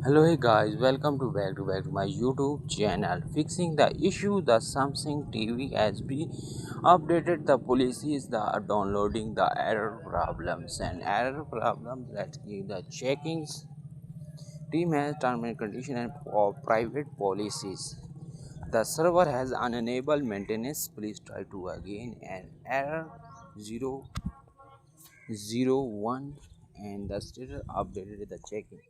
Hello, hey guys, welcome to back to my YouTube channel. Fixing the issue, the Samsung TV has been updated. The policies, the downloading the error problems and error problems. Let's give the checkings. Team has term and condition and private policies. The server has unenabled maintenance. Please try to again and error 001 and the status updated the checking.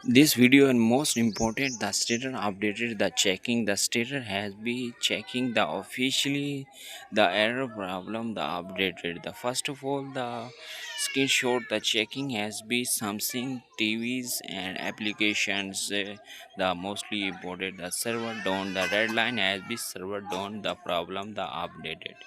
This video and most important the status updated the checking the status has been checking the officially the error problem the updated the first of all the screenshot the checking has been something TVs and applications the mostly imported the server down the red line has been server down the problem the updated